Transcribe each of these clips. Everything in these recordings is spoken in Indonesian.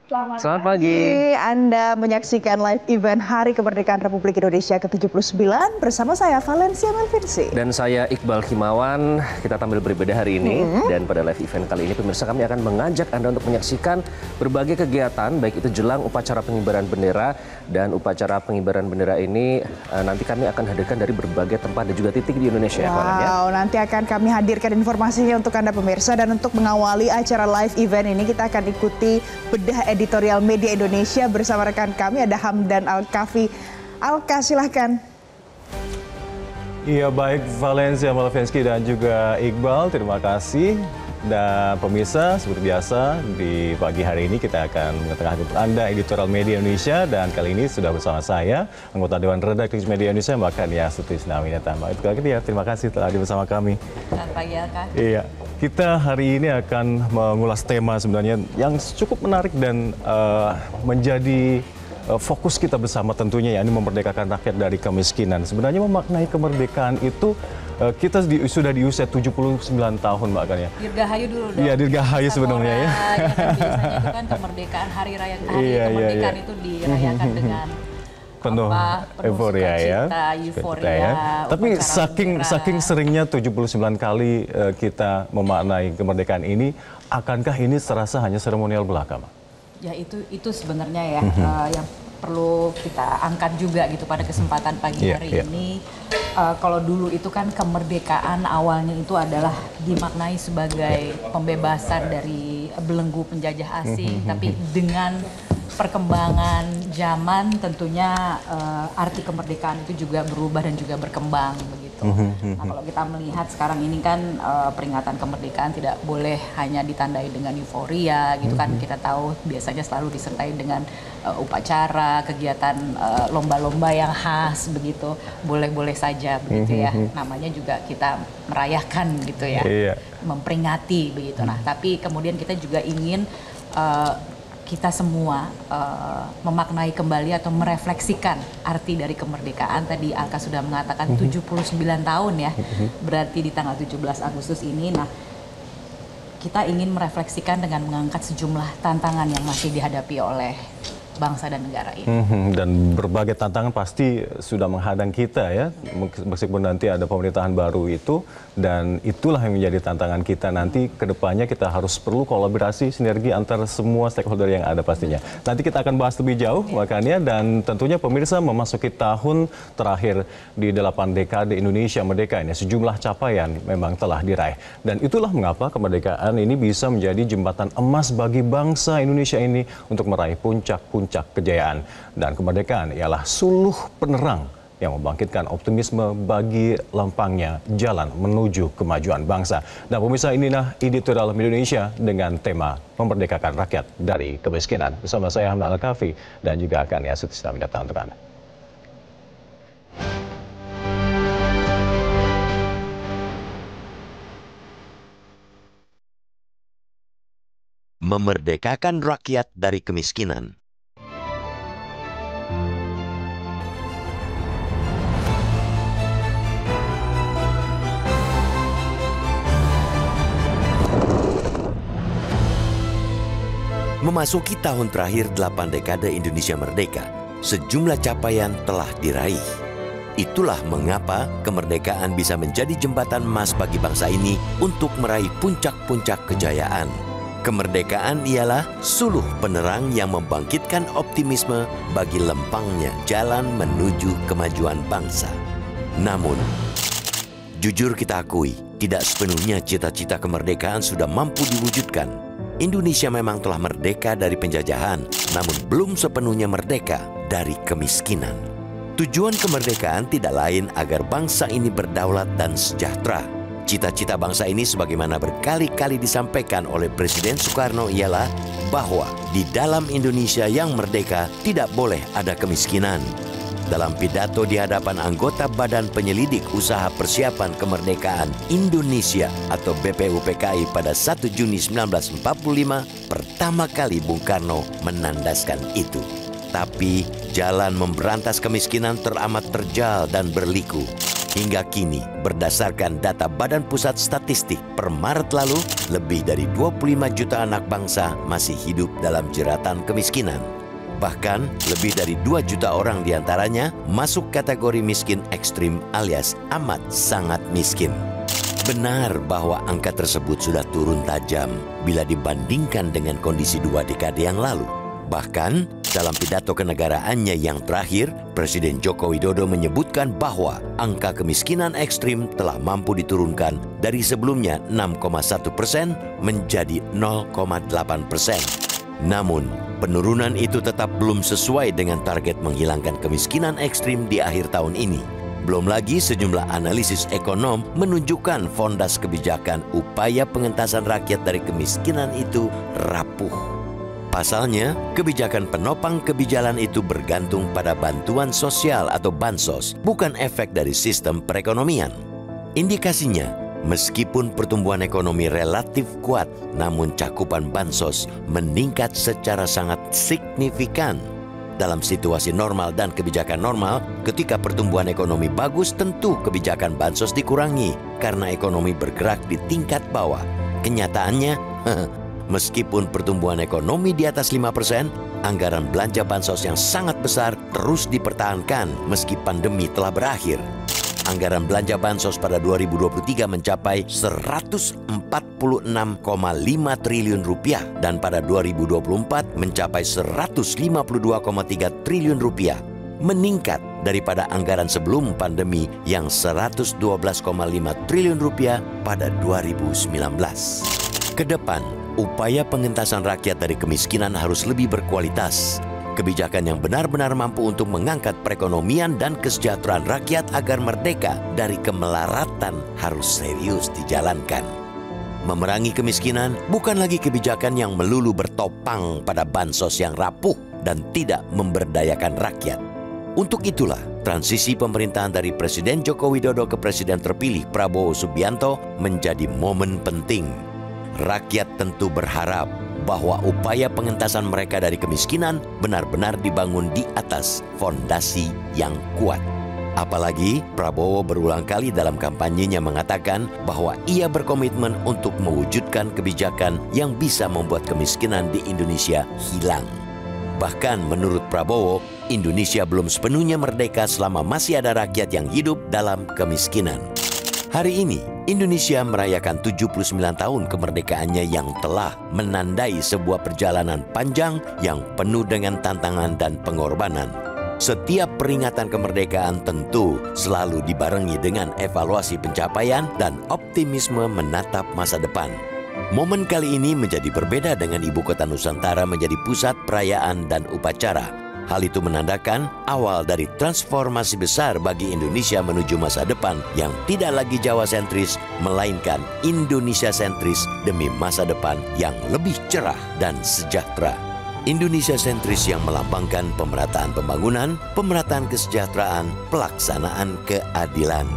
Selamat pagi. Anda menyaksikan live event Hari Kemerdekaan Republik Indonesia ke-79 bersama saya Valencia Melvinsi. Dan saya Iqbal Himawan. Kita tampil berbeda hari ini. Dan pada live event kali ini pemirsa kami akan mengajak Anda untuk menyaksikan berbagai kegiatan. Baik itu jelang upacara pengibaran bendera. Dan upacara pengibaran bendera ini nanti kami akan hadirkan dari berbagai tempat dan juga titik di Indonesia. Wow, nanti akan kami hadirkan informasinya untuk Anda pemirsa. Dan untuk mengawali acara live event ini kita akan ikuti bedah editorial media Indonesia bersama rekan kami ada Hamdan Al-Kafi. Alka, silahkan. Iya, baik Valencia Melvinski dan juga Iqbal, terima kasih. Dan pemirsa, seperti biasa di pagi hari ini kita akan mengetengahkan untuk Anda editorial media Indonesia. Dan kali ini sudah bersama saya, anggota Dewan Redaktif Media Indonesia, Mbak Kania Sutisnawinata. Itu kali ini ya, terima kasih telah hadir bersama kami. Selamat pagi, Alka. Iya. Kita hari ini akan mengulas tema sebenarnya yang cukup menarik dan menjadi fokus kita bersama tentunya, yakni memerdekakan rakyat dari kemiskinan. Sebenarnya memaknai kemerdekaan itu kita sudah di usia 79 tahun, Mbak Kan ya. Dirgahayu dulu dong. Iya, dirgahayu sebenarnya ya. Kan biasanya itu kan kemerdekaan, hari kemerdekaan itu dirayakan dengan penuh euforia ya. Tapi saking seringnya 79 kali kita memaknai kemerdekaan ini, akankah ini serasa hanya seremonial belaka, Mbak? Ya itu sebenarnya ya yang perlu kita angkat juga gitu pada kesempatan pagi hari ini. Kalau dulu itu kan kemerdekaan awalnya itu adalah dimaknai sebagai pembebasan dari belenggu penjajah asing, tapi dengan perkembangan zaman tentunya arti kemerdekaan itu juga berubah dan juga berkembang begitu. Nah, kalau kita melihat sekarang ini kan peringatan kemerdekaan tidak boleh hanya ditandai dengan euforia gitu kan. Kita tahu biasanya selalu disertai dengan upacara, kegiatan lomba-lomba yang khas begitu. Boleh-boleh saja begitu ya. Namanya juga kita merayakan gitu ya. Memperingati begitu. Nah, tapi kemudian kita juga ingin kita semua memaknai kembali atau merefleksikan arti dari kemerdekaan. Tadi Alka sudah mengatakan 79 tahun ya, berarti di tanggal 17 Agustus ini. Nah, kita ingin merefleksikan dengan mengangkat sejumlah tantangan yang masih dihadapi oleh bangsa dan negara ini. Dan berbagai tantangan pasti sudah menghadang kita ya, meskipun nanti ada pemerintahan baru itu, dan itulah yang menjadi tantangan kita nanti ke depannya. Kita harus perlu kolaborasi, sinergi antara semua stakeholder yang ada pastinya. Nanti kita akan bahas lebih jauh makanya, dan tentunya pemirsa memasuki tahun terakhir di 8 dekade Indonesia merdeka ini, sejumlah capaian memang telah diraih. Dan itulah mengapa kemerdekaan ini bisa menjadi jembatan emas bagi bangsa Indonesia ini untuk meraih puncak kejayaan. Dan kemerdekaan ialah suluh penerang yang membangkitkan optimisme bagi lempangnya jalan menuju kemajuan bangsa. Dan pemirsa, inilah editorial Indonesia dengan tema memerdekakan rakyat dari kemiskinan. Bersama saya Hamdan Al-Kafi dan juga Kania Sutisnawinata untuk Anda. Memerdekakan rakyat dari kemiskinan. Memasuki tahun terakhir 8 dekade Indonesia merdeka, sejumlah capaian telah diraih. Itulah mengapa kemerdekaan bisa menjadi jembatan emas bagi bangsa ini untuk meraih puncak-puncak kejayaan. Kemerdekaan ialah suluh penerang yang membangkitkan optimisme bagi lempangnya jalan menuju kemajuan bangsa. Namun, jujur kita akui, tidak sepenuhnya cita-cita kemerdekaan sudah mampu diwujudkan. Indonesia memang telah merdeka dari penjajahan, namun belum sepenuhnya merdeka dari kemiskinan. Tujuan kemerdekaan tidak lain agar bangsa ini berdaulat dan sejahtera. Cita-cita bangsa ini sebagaimana berkali-kali disampaikan oleh Presiden Soekarno ialah bahwa di dalam Indonesia yang merdeka tidak boleh ada kemiskinan. Dalam pidato di hadapan anggota Badan Penyelidik Usaha Persiapan Kemerdekaan Indonesia atau BPUPKI pada 1 Juni 1945, pertama kali Bung Karno menandaskan itu. Tapi jalan memberantas kemiskinan teramat terjal dan berliku. Hingga kini, berdasarkan data Badan Pusat Statistik per Maret lalu, lebih dari 25 juta anak bangsa masih hidup dalam jeratan kemiskinan. Bahkan, lebih dari 2 juta orang diantaranya masuk kategori miskin ekstrim alias amat sangat miskin. Benar bahwa angka tersebut sudah turun tajam bila dibandingkan dengan kondisi 2 dekade yang lalu. Bahkan, dalam pidato kenegaraannya yang terakhir, Presiden Joko Widodo menyebutkan bahwa angka kemiskinan ekstrim telah mampu diturunkan dari sebelumnya 6,1% menjadi 0,8%. Namun, penurunan itu tetap belum sesuai dengan target menghilangkan kemiskinan ekstrim di akhir tahun ini. Belum lagi sejumlah analisis ekonom menunjukkan fondas kebijakan upaya pengentasan rakyat dari kemiskinan itu rapuh. Pasalnya, kebijakan penopang kebijakan itu bergantung pada bantuan sosial atau bansos, bukan efek dari sistem perekonomian. Indikasinya, meskipun pertumbuhan ekonomi relatif kuat, namun cakupan bansos meningkat secara sangat signifikan. Dalam situasi normal dan kebijakan normal, ketika pertumbuhan ekonomi bagus, tentu kebijakan bansos dikurangi karena ekonomi bergerak di tingkat bawah. Kenyataannya, meskipun pertumbuhan ekonomi di atas 5%, anggaran belanja bansos yang sangat besar terus dipertahankan meski pandemi telah berakhir. Anggaran belanja bansos pada 2023 mencapai 146,5 triliun rupiah dan pada 2024 mencapai 152,3 triliun rupiah, meningkat daripada anggaran sebelum pandemi yang 112,5 triliun rupiah pada 2019. Kedepan, upaya pengentasan rakyat dari kemiskinan harus lebih berkualitas. Kebijakan yang benar-benar mampu untuk mengangkat perekonomian dan kesejahteraan rakyat agar merdeka dari kemelaratan harus serius dijalankan. Memerangi kemiskinan bukan lagi kebijakan yang melulu bertopang pada bansos yang rapuh dan tidak memberdayakan rakyat. Untuk itulah, transisi pemerintahan dari Presiden Joko Widodo ke Presiden terpilih Prabowo Subianto menjadi momen penting. Rakyat tentu berharap bahwa upaya pengentasan mereka dari kemiskinan benar-benar dibangun di atas fondasi yang kuat. Apalagi Prabowo berulang kali dalam kampanyenya mengatakan bahwa ia berkomitmen untuk mewujudkan kebijakan yang bisa membuat kemiskinan di Indonesia hilang. Bahkan menurut Prabowo, Indonesia belum sepenuhnya merdeka selama masih ada rakyat yang hidup dalam kemiskinan. Hari ini, Indonesia merayakan 79 tahun kemerdekaannya yang telah menandai sebuah perjalanan panjang yang penuh dengan tantangan dan pengorbanan. Setiap peringatan kemerdekaan tentu selalu dibarengi dengan evaluasi pencapaian dan optimisme menatap masa depan. Momen kali ini menjadi berbeda dengan Ibu Kota Nusantara menjadi pusat perayaan dan upacara. Hal itu menandakan awal dari transformasi besar bagi Indonesia menuju masa depan yang tidak lagi Jawa sentris, melainkan Indonesia sentris demi masa depan yang lebih cerah dan sejahtera. Indonesia sentris yang melambangkan pemerataan pembangunan, pemerataan kesejahteraan, pelaksanaan keadilan.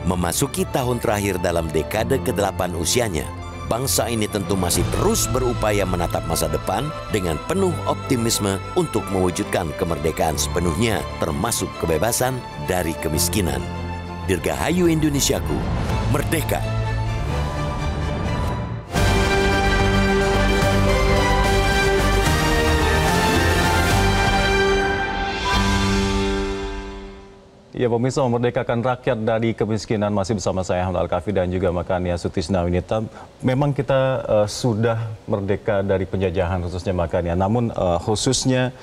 Memasuki tahun terakhir dalam dekade ke-8 usianya, bangsa ini tentu masih terus berupaya menatap masa depan dengan penuh optimisme untuk mewujudkan kemerdekaan sepenuhnya, termasuk kebebasan dari kemiskinan. Dirgahayu Indonesiaku, merdeka! Ya, pemirsa, memerdekakan rakyat dari kemiskinan masih bersama saya Hamdan Al-Kafi dan juga Makania Sutisna Winita. Memang kita sudah merdeka dari penjajahan khususnya Makania. Namun khususnya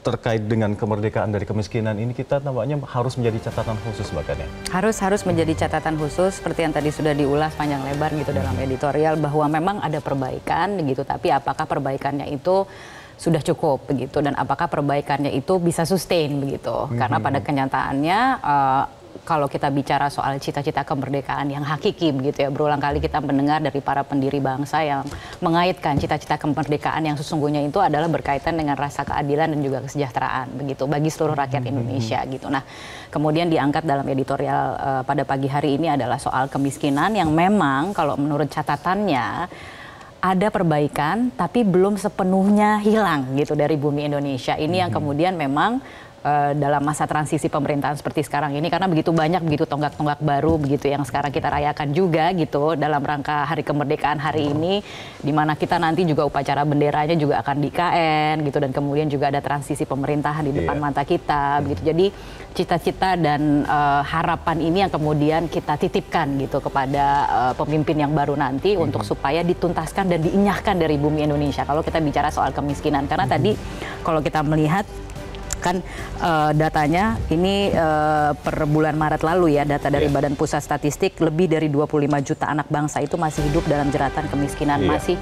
terkait dengan kemerdekaan dari kemiskinan ini kita tampaknya harus menjadi catatan khusus Makania. Harus menjadi catatan khusus seperti yang tadi sudah diulas panjang lebar gitu dalam editorial bahwa memang ada perbaikan gitu, tapi apakah perbaikannya itu sudah cukup begitu dan apakah perbaikannya itu bisa sustain begitu karena pada kenyataannya kalau kita bicara soal cita-cita kemerdekaan yang hakiki begitu ya, berulang kali kita mendengar dari para pendiri bangsa yang mengaitkan cita-cita kemerdekaan yang sesungguhnya itu adalah berkaitan dengan rasa keadilan dan juga kesejahteraan begitu bagi seluruh rakyat Indonesia gitu. Nah, kemudian diangkat dalam editorial pada pagi hari ini adalah soal kemiskinan yang memang kalau menurut catatannya ada perbaikan tapi belum sepenuhnya hilang gitu dari bumi Indonesia. Ini yang kemudian memang dalam masa transisi pemerintahan seperti sekarang ini, karena begitu banyak begitu tonggak-tonggak baru begitu yang sekarang kita rayakan juga gitu dalam rangka Hari Kemerdekaan hari ini, di mana kita nanti juga upacara benderanya juga akan di IKN gitu, dan kemudian juga ada transisi pemerintahan di depan mata kita begitu. Jadi cita-cita dan harapan ini yang kemudian kita titipkan gitu kepada pemimpin yang baru nanti untuk supaya dituntaskan dan diinyahkan dari bumi Indonesia kalau kita bicara soal kemiskinan. Karena tadi kalau kita melihat kan datanya ini per bulan Maret lalu ya, data dari Badan Pusat Statistik, lebih dari 25 juta anak bangsa itu masih hidup dalam jeratan kemiskinan, masih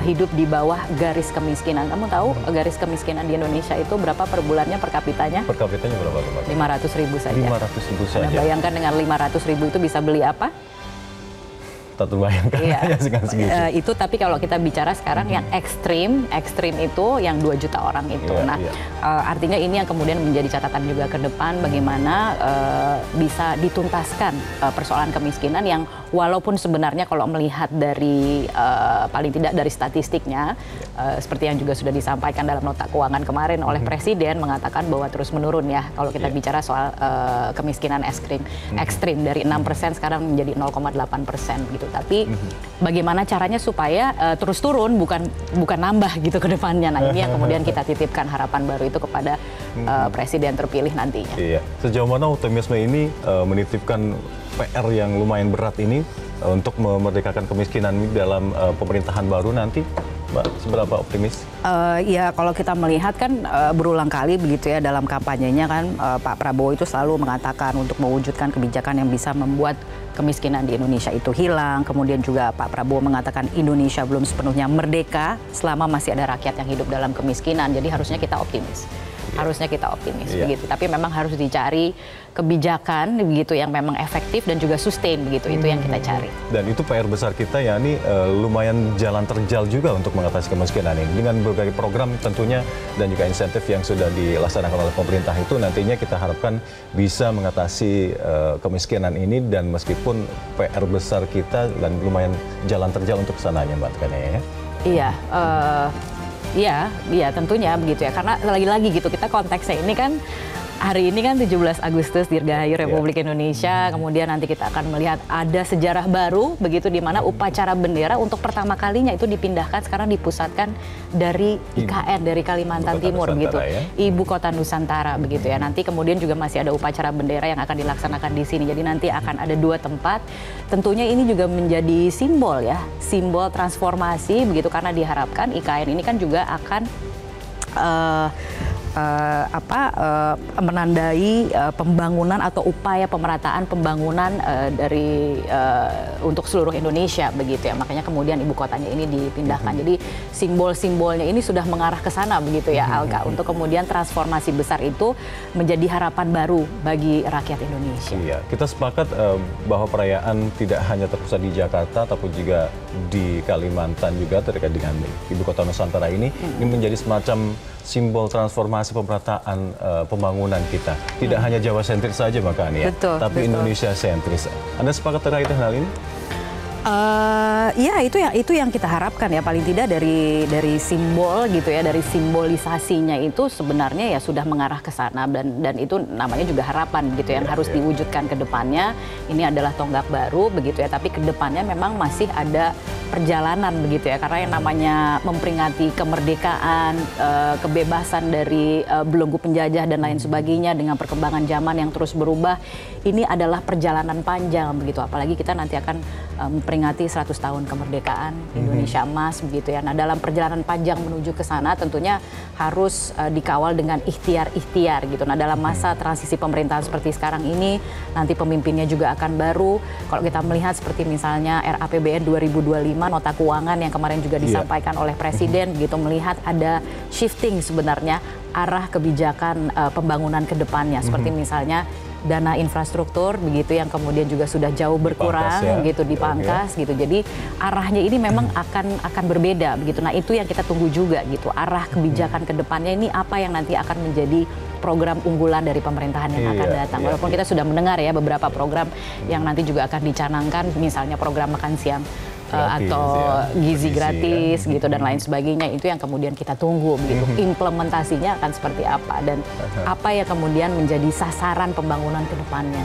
hidup di bawah garis kemiskinan. Kamu tahu garis kemiskinan di Indonesia itu berapa per bulannya, per kapitanya? Per kapitanya berapa? 500.000 saja. 500.000 saja. Nah, bayangkan dengan 500.000 itu bisa beli apa? Tak terbayangkan. Itu tapi kalau kita bicara sekarang yang ekstrim itu yang 2 juta orang itu. Artinya ini yang kemudian menjadi catatan juga ke depan bagaimana bisa dituntaskan persoalan kemiskinan yang walaupun sebenarnya kalau melihat dari paling tidak dari statistiknya seperti yang juga sudah disampaikan dalam nota keuangan kemarin oleh Presiden, mengatakan bahwa terus menurun ya kalau kita bicara soal kemiskinan ekstrim dari 6% sekarang menjadi 0,8% gitu. Tapi bagaimana caranya supaya terus turun, bukan nambah gitu ke depannya. Nah ini yang kemudian kita titipkan harapan baru itu kepada Presiden terpilih nantinya. Iya. Sejauh mana optimisme ini menitipkan PR yang lumayan berat ini untuk memerdekakan kemiskinan dalam pemerintahan baru nanti? Mbak, seberapa optimis? Ya kalau kita melihat kan berulang kali begitu ya dalam kampanyenya kan Pak Prabowo itu selalu mengatakan untuk mewujudkan kebijakan yang bisa membuat kemiskinan di Indonesia itu hilang. Kemudian juga Pak Prabowo mengatakan Indonesia belum sepenuhnya merdeka selama masih ada rakyat yang hidup dalam kemiskinan. Jadi harusnya kita optimis. Harusnya kita optimis begitu. Tapi memang harus dicari kebijakan begitu yang memang efektif dan juga sustain begitu. Itu yang kita cari. Dan itu PR besar kita ya, ini lumayan jalan terjal juga untuk mengatasi kemiskinan ini. Dengan berbagai program tentunya dan juga insentif yang sudah dilaksanakan oleh pemerintah itu nantinya kita harapkan bisa mengatasi kemiskinan ini, dan meskipun PR besar kita dan lumayan jalan terjal untuk kesananya Mbak Tekanya ya. Iya. Iya tentunya begitu ya, karena lagi-lagi gitu kita konteksnya ini kan hari ini kan 17 Agustus Dirgahayu Republik Indonesia, kemudian nanti kita akan melihat ada sejarah baru begitu di mana upacara bendera untuk pertama kalinya itu dipindahkan sekarang dipusatkan dari IKN, dari Kalimantan Timur begitu, Ibu Kota Nusantara begitu ya. Nanti kemudian juga masih ada upacara bendera yang akan dilaksanakan di sini. Jadi nanti akan ada 2 tempat. Tentunya ini juga menjadi simbol ya, simbol transformasi begitu, karena diharapkan IKN ini kan juga akan menandai pembangunan atau upaya pemerataan pembangunan dari untuk seluruh Indonesia begitu ya. Makanya kemudian ibu kotanya ini dipindahkan. Jadi simbol-simbolnya ini sudah mengarah ke sana begitu ya Alka, untuk kemudian transformasi besar itu menjadi harapan baru bagi rakyat Indonesia. Iya, kita sepakat bahwa perayaan tidak hanya terpusat di Jakarta tapi juga di Kalimantan juga terkait dengan Ibu Kota Nusantara ini menjadi semacam simbol transformasi pemerataan pembangunan kita. Tidak hanya Jawa sentris saja makanya, tapi Indonesia sentris. Anda sepakat terkait hal ini? Ya itu yang kita harapkan ya, paling tidak dari simbol gitu ya, dari simbolisasinya itu sebenarnya ya sudah mengarah ke sana, dan itu namanya juga harapan gitu yang harus diwujudkan ke depannya. Ini adalah tonggak baru begitu ya, tapi ke depannya memang masih ada perjalanan begitu ya, karena yang namanya memperingati kemerdekaan, kebebasan dari belenggu penjajah dan lain sebagainya dengan perkembangan zaman yang terus berubah, ini adalah perjalanan panjang begitu, apalagi kita nanti akan memperingati 100 tahun kemerdekaan Indonesia Emas begitu ya. Nah, dalam perjalanan panjang menuju ke sana tentunya harus dikawal dengan ikhtiar-ikhtiar gitu. Nah, dalam masa transisi pemerintahan seperti sekarang ini nanti pemimpinnya juga akan baru. Kalau kita melihat seperti misalnya RAPBN 2025, nota keuangan yang kemarin juga disampaikan oleh Presiden begitu, melihat ada shifting sebenarnya arah kebijakan pembangunan ke depannya, seperti misalnya dana infrastruktur begitu yang kemudian juga sudah jauh berkurang gitu, dipangkas gitu. Jadi arahnya ini memang akan berbeda begitu. Nah, itu yang kita tunggu juga gitu. Arah kebijakan ke depannya ini apa yang nanti akan menjadi program unggulan dari pemerintahan yang akan datang. Walaupun kita sudah mendengar ya beberapa program yang nanti juga akan dicanangkan, misalnya program makan siang atau gizi gratis gitu dan lain sebagainya, itu yang kemudian kita tunggu begitu. Implementasinya akan seperti apa dan apa yang kemudian menjadi sasaran pembangunan ke depannya.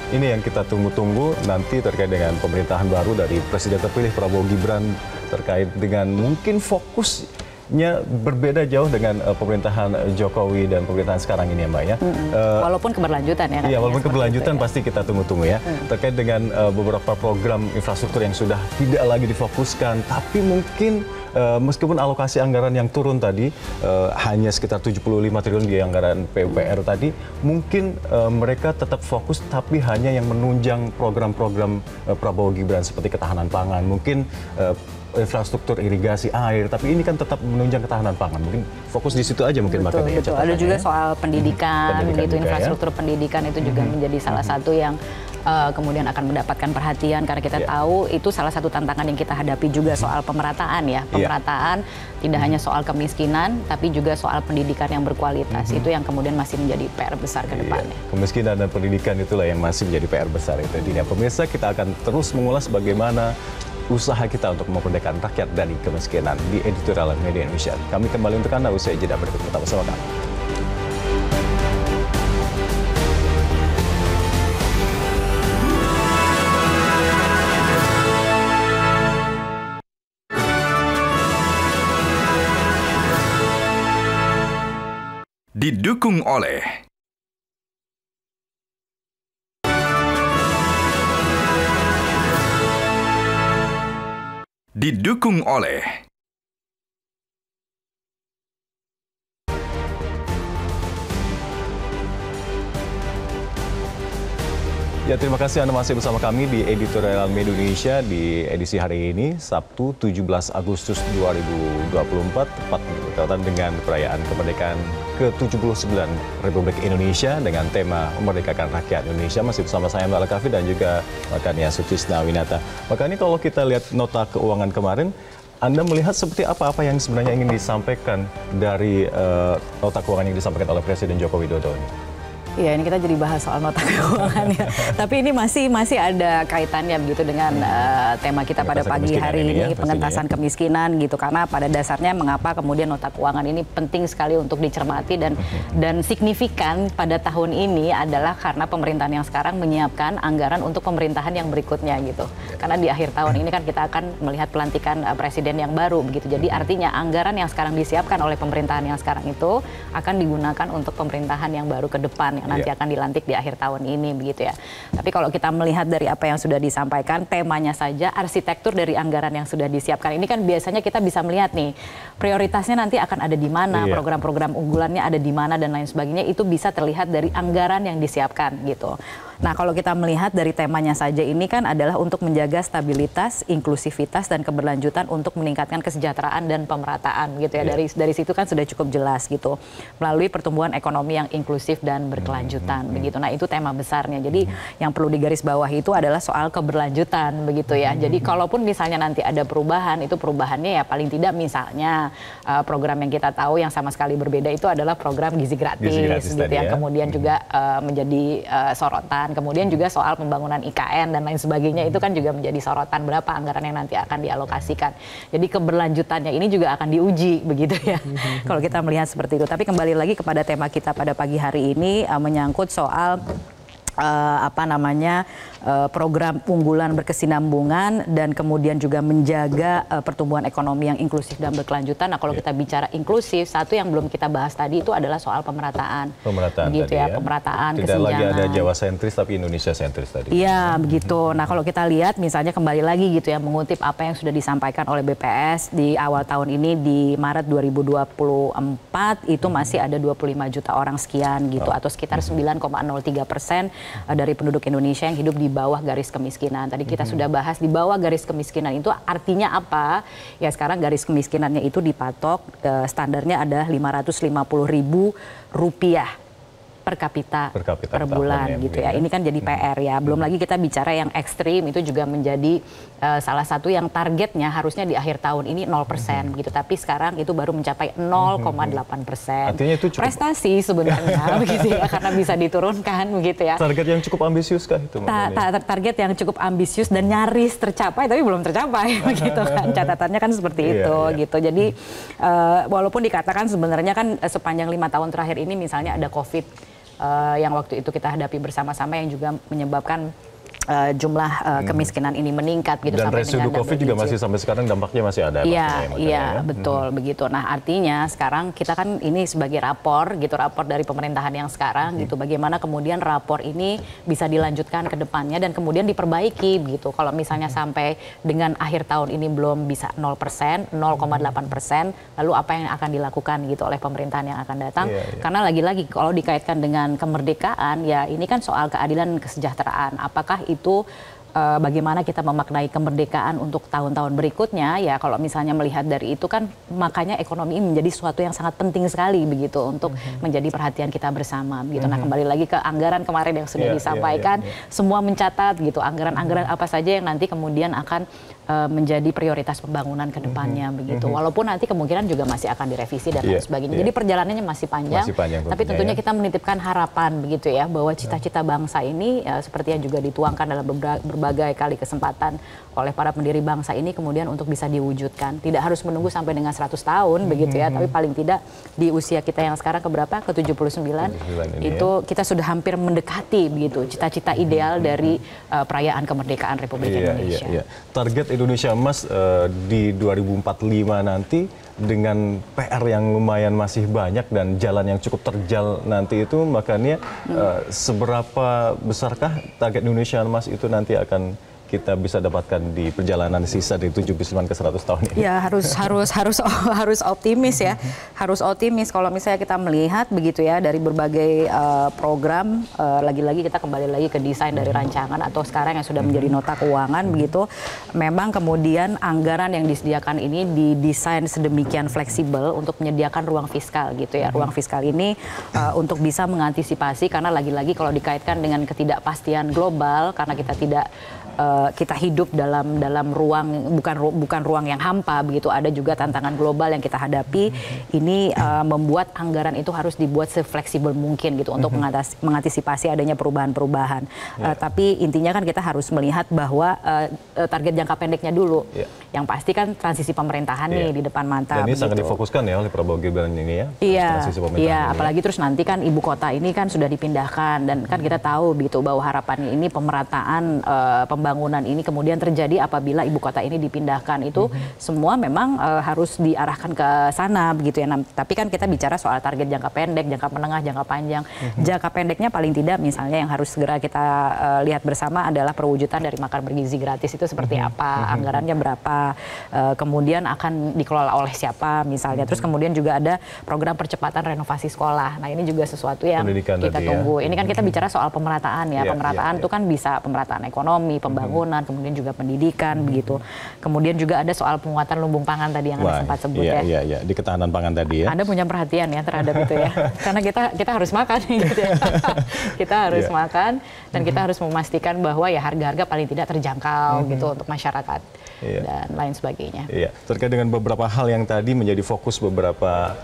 Ini yang kita tunggu-tunggu nanti terkait dengan pemerintahan baru dari Presiden terpilih Prabowo Gibran, terkait dengan mungkin fokusnya berbeda jauh dengan pemerintahan Jokowi dan pemerintahan sekarang ini ya Mbak ya. Walaupun keberlanjutan ya. Iya, walaupun keberlanjutan pasti kita tunggu-tunggu ya. Terkait dengan beberapa program infrastruktur yang sudah tidak lagi difokuskan, tapi mungkin meskipun alokasi anggaran yang turun tadi hanya sekitar 75 triliun di anggaran PUPR tadi, mungkin mereka tetap fokus tapi hanya yang menunjang program-program Prabowo Gibran seperti ketahanan pangan, mungkin infrastruktur irigasi air, tapi ini kan tetap menunjang ketahanan pangan. Mungkin fokus di situ aja mungkin makanya. Betul. Ada juga soal pendidikan, gitu, juga, infrastruktur pendidikan itu juga menjadi salah satu yang kemudian akan mendapatkan perhatian karena kita tahu itu salah satu tantangan yang kita hadapi juga soal pemerataan ya. Pemerataan tidak hanya soal kemiskinan tapi juga soal pendidikan yang berkualitas. Itu yang kemudian masih menjadi PR besar ke depannya. Kemiskinan dan pendidikan itulah yang masih menjadi PR besar itu. Jadi pemirsa, kita akan terus mengulas bagaimana usaha kita untuk memerdekakan rakyat dari kemiskinan di Editorial Media Indonesia. Kami kembali untuk Anda usai jeda berikut, tetap bersama kami. Didukung oleh Ya, terima kasih Anda masih bersama kami di Editorial Media Indonesia di edisi hari ini, Sabtu 17 Agustus 2024, tepat bertepatan dengan perayaan kemerdekaan ke-79 Republik Indonesia dengan tema memerdekakan rakyat Indonesia. Masih bersama saya Mbak Al-Kafi dan juga rekannya Sutisna Winata. Makanya kalau kita lihat nota keuangan kemarin, Anda melihat seperti apa yang sebenarnya ingin disampaikan dari nota keuangan yang disampaikan oleh Presiden Joko Widodo ini? Iya, ini kita jadi bahas soal nota keuangan ya. Tapi ini masih ada kaitannya begitu dengan tema kita pada pagi hari ini, pengentasan kemiskinan gitu. Karena pada dasarnya mengapa kemudian nota keuangan ini penting sekali untuk dicermati dan signifikan pada tahun ini adalah karena pemerintahan yang sekarang menyiapkan anggaran untuk pemerintahan yang berikutnya gitu. Karena di akhir tahun ini kan kita akan melihat pelantikan presiden yang baru begitu. Jadi artinya anggaran yang sekarang disiapkan oleh pemerintahan yang sekarang itu akan digunakan untuk pemerintahan yang baru ke depan yang nanti akan dilantik di akhir tahun ini begitu ya. Tapi kalau kita melihat dari apa yang sudah disampaikan, temanya saja, arsitektur dari anggaran yang sudah disiapkan ini kan biasanya kita bisa melihat nih prioritasnya nanti akan ada di mana, program-program unggulannya ada di mana dan lain sebagainya, itu bisa terlihat dari anggaran yang disiapkan gitu. Nah, kalau kita melihat dari temanya saja ini kan adalah untuk menjaga stabilitas, inklusivitas dan keberlanjutan untuk meningkatkan kesejahteraan dan pemerataan gitu ya. Dari situ kan sudah cukup jelas gitu. Melalui pertumbuhan ekonomi yang inklusif dan berkelanjutan begitu. Nah, itu tema besarnya. Jadi yang perlu digarisbawahi itu adalah soal keberlanjutan begitu ya. Jadi kalaupun misalnya nanti ada perubahan, itu perubahannya ya paling tidak misalnya program yang kita tahu yang sama sekali berbeda itu adalah program gizi gratis gitu yang kemudian juga menjadi sorotan. Kemudian juga soal pembangunan IKN dan lain sebagainya itu kan juga menjadi sorotan berapa anggaran yang nanti akan dialokasikan. Jadi keberlanjutannya ini juga akan diuji begitu ya. Kalau kita melihat seperti itu. Tapi kembali lagi kepada tema kita pada pagi hari ini menyangkut soal program unggulan berkesinambungan dan kemudian juga menjaga pertumbuhan ekonomi yang inklusif dan berkelanjutan. Nah, kalau kita bicara inklusif, satu yang belum kita bahas tadi itu adalah soal pemerataan. Begitu ya, pemerataan, kesenjangan. Tidak lagi ada Jawa sentris tapi Indonesia sentris tadi. Iya, begitu. Nah, kalau kita lihat misalnya kembali lagi gitu ya, mengutip apa yang sudah disampaikan oleh BPS di awal tahun ini di Maret 2024 itu masih ada 25 juta orang sekian gitu atau sekitar 9,03% dari penduduk Indonesia yang hidup di bawah garis kemiskinan. Tadi kita sudah bahas di bawah garis kemiskinan itu artinya apa? Ya sekarang garis kemiskinannya itu dipatok standarnya ada Rp550.000 per kapita per tahun bulan ya, gitu ya. Ini kan jadi PR ya. Belum lagi kita bicara yang ekstrim itu juga menjadi salah satu yang targetnya harusnya di akhir tahun ini 0% gitu. Tapi sekarang itu baru mencapai 0,8%. Artinya itu cukup prestasi sebenarnya begitu ya, karena bisa diturunkan begitu ya. Target yang cukup ambisius kah itu? Target yang cukup ambisius dan nyaris tercapai tapi belum tercapai begitu kan. Catatannya kan seperti itu gitu. Jadi walaupun dikatakan sebenarnya kan sepanjang 5 tahun terakhir ini misalnya ada COVID yang waktu itu kita hadapi bersama-sama yang juga menyebabkan jumlah kemiskinan ini meningkat gitu. Dan sampai residu dengan COVID juga masih sampai sekarang dampaknya masih ada. Iya, betul begitu. Nah artinya sekarang kita kan ini sebagai rapor dari pemerintahan yang sekarang gitu. Bagaimana kemudian rapor ini bisa dilanjutkan ke depannya dan kemudian diperbaiki gitu. Kalau misalnya sampai dengan akhir tahun ini belum bisa 0%, 0,8%, lalu apa yang akan dilakukan gitu oleh pemerintahan yang akan datang? Karena lagi-lagi kalau dikaitkan dengan kemerdekaan ya ini kan soal keadilan dan kesejahteraan. Apakah itu bagaimana kita memaknai kemerdekaan untuk tahun-tahun berikutnya ya kalau misalnya melihat dari itu kan makanya ekonomi ini menjadi sesuatu yang sangat penting sekali begitu untuk menjadi perhatian kita bersama begitu. Nah kembali lagi ke anggaran kemarin yang sudah disampaikan semua mencatat gitu anggaran-anggaran apa saja yang nanti kemudian akan menjadi prioritas pembangunan ke depannya begitu. Walaupun nanti kemungkinan juga masih akan direvisi dan lain sebagainya. Jadi perjalanannya masih panjang tapi tentunya kita menitipkan harapan begitu ya bahwa cita-cita bangsa ini seperti yang juga dituangkan dalam berbagai kali kesempatan oleh para pendiri bangsa ini kemudian untuk bisa diwujudkan. Tidak harus menunggu sampai dengan 100 tahun begitu ya, tapi paling tidak di usia kita yang sekarang keberapa? Ke-79 itu kita sudah hampir mendekati begitu cita-cita ideal dari perayaan kemerdekaan Republik Indonesia. Target Indonesia Emas di 2045 nanti dengan PR yang lumayan masih banyak dan jalan yang cukup terjal nanti itu makanya seberapa besarkah target Indonesia Emas itu nanti akan kita bisa dapatkan di perjalanan sisa dari 79 ke 100 tahun ini? Ya harus optimis ya, harus optimis kalau misalnya kita melihat begitu ya dari berbagai program lagi-lagi kita kembali lagi ke desain dari rancangan atau sekarang yang sudah menjadi nota keuangan begitu, memang kemudian anggaran yang disediakan ini didesain sedemikian fleksibel untuk menyediakan ruang fiskal gitu ya, ruang fiskal ini untuk bisa mengantisipasi karena lagi-lagi kalau dikaitkan dengan ketidakpastian global karena kita hidup dalam ruang bukan ruang yang hampa begitu, ada juga tantangan global yang kita hadapi. Ini membuat anggaran itu harus dibuat sefleksibel mungkin gitu untuk mengantisipasi adanya perubahan-perubahan. Tapi intinya kan kita harus melihat bahwa target jangka pendeknya dulu. Yang pasti kan transisi pemerintahan nih di depan mata. Dan ini sangat difokuskan ya oleh Prabowo Gibran ini ya. Iya, apalagi terus nanti kan ibu kota ini kan sudah dipindahkan dan kan kita tahu begitu bahwa harapannya ini pemerataan pembangunan ini kemudian terjadi apabila ibu kota ini dipindahkan itu semua memang harus diarahkan ke sana begitu ya. Tapi kan kita bicara soal target jangka pendek, jangka menengah, jangka panjang. Jangka pendeknya paling tidak misalnya yang harus segera kita lihat bersama adalah perwujudan dari makan bergizi gratis itu seperti apa, anggarannya berapa, kemudian akan dikelola oleh siapa misalnya. Terus kemudian juga ada program percepatan renovasi sekolah. Nah ini juga sesuatu yang pendidikan kita tunggu. Ini kan kita bicara soal pemerataan ya. Pemerataan itu kan bisa pemerataan ekonomi, pembangunan, kemudian juga pendidikan begitu. Kemudian juga ada soal penguatan lumbung pangan tadi yang Anda sempat sebut ya. Iya, di ketahanan pangan tadi ya. Anda punya perhatian ya terhadap itu ya. Karena kita harus makan gitu ya. Kita harus makan dan kita harus memastikan bahwa ya harga-harga paling tidak terjangkau gitu untuk masyarakat dan lain sebagainya. Iya, terkait dengan beberapa hal yang tadi menjadi fokus beberapa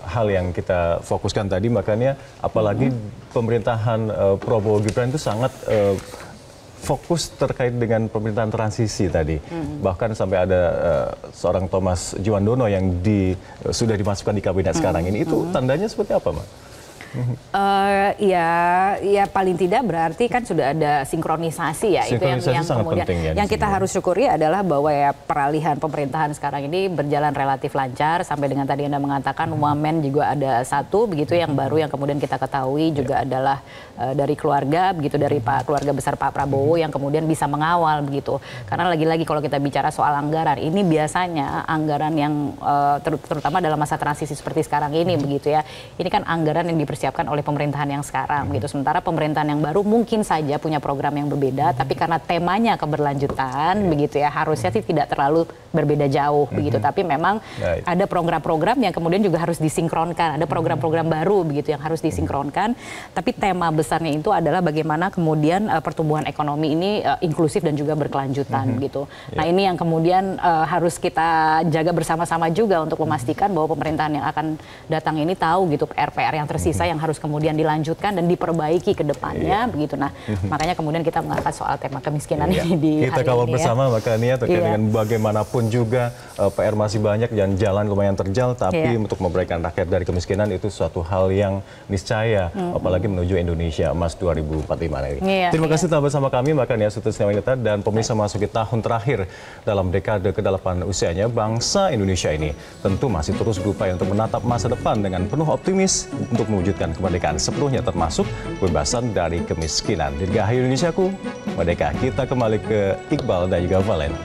hal yang kita fokuskan tadi, makanya apalagi pemerintahan Prabowo Gibran itu sangat fokus terkait dengan pemerintahan transisi tadi. Bahkan sampai ada seorang Thomas Juwandono yang sudah dimasukkan di kabinet sekarang ini. Itu tandanya seperti apa, Mbak? Ya paling tidak berarti kan sudah ada sinkronisasi ya. Itu yang kemudian yang kita harus syukuri adalah bahwa ya peralihan pemerintahan sekarang ini berjalan relatif lancar sampai dengan tadi Anda mengatakan wamen juga ada satu begitu yang baru yang kemudian kita ketahui juga adalah dari keluarga begitu, dari keluarga besar Pak Prabowo yang kemudian bisa mengawal begitu. Karena lagi-lagi kalau kita bicara soal anggaran ini biasanya anggaran yang terutama dalam masa transisi seperti sekarang ini begitu ya. Ini kan anggaran yang dipersiapkan dipersiapkan oleh pemerintahan yang sekarang gitu. Sementara pemerintahan yang baru mungkin saja punya program yang berbeda, tapi karena temanya keberlanjutan begitu ya, harusnya sih tidak terlalu berbeda jauh begitu. Tapi memang ada program-program yang kemudian juga harus disinkronkan, ada program-program baru begitu yang harus disinkronkan. Tapi tema besarnya itu adalah bagaimana kemudian pertumbuhan ekonomi ini inklusif dan juga berkelanjutan gitu. Nah ini yang kemudian harus kita jaga bersama-sama juga untuk memastikan bahwa pemerintahan yang akan datang ini tahu gitu PR-PR yang tersisa yang harus kemudian dilanjutkan dan diperbaiki ke depannya begitu. Nah, makanya kemudian kita mengangkat soal tema kemiskinan ini di kita hari kawal ini bersama makanya terkait dengan bagaimanapun juga PR masih banyak dan jalan lumayan terjal, tapi untuk memberikan rakyat dari kemiskinan itu suatu hal yang niscaya, apalagi menuju Indonesia Emas 2045 ini. Terima kasih telah bersama kami makanya Sutis Wanita dan pemirsa memasuki tahun terakhir dalam dekade ke-8 usianya, bangsa Indonesia ini tentu masih terus berupaya untuk menatap masa depan dengan penuh optimis untuk mewujudkan kemerdekaan sepenuhnya termasuk kebebasan dari kemiskinan. Dirgahayu Indonesiaku, merdeka. Kita kembali ke Iqbal dan juga Valen.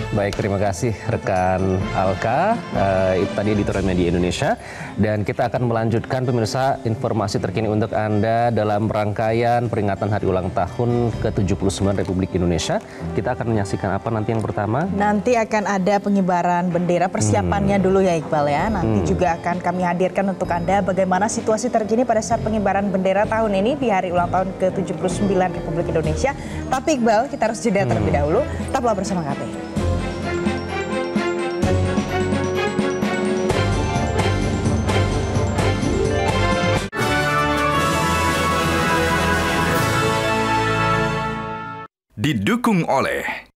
Baik, terima kasih rekan Alka, itu tadi editorial Media Indonesia. Dan kita akan melanjutkan pemirsa informasi terkini untuk Anda dalam rangkaian peringatan Hari Ulang Tahun ke-79 Republik Indonesia. Kita akan menyaksikan apa nanti yang pertama? Nanti akan ada pengibaran bendera, persiapannya dulu ya Iqbal ya. Nanti juga akan kami hadirkan untuk Anda bagaimana situasi terkini pada saat pengibaran bendera tahun ini di Hari Ulang Tahun ke-79 Republik Indonesia. Tapi Iqbal, kita harus jeda terlebih dahulu. Tetaplah bersama kami. Didukung oleh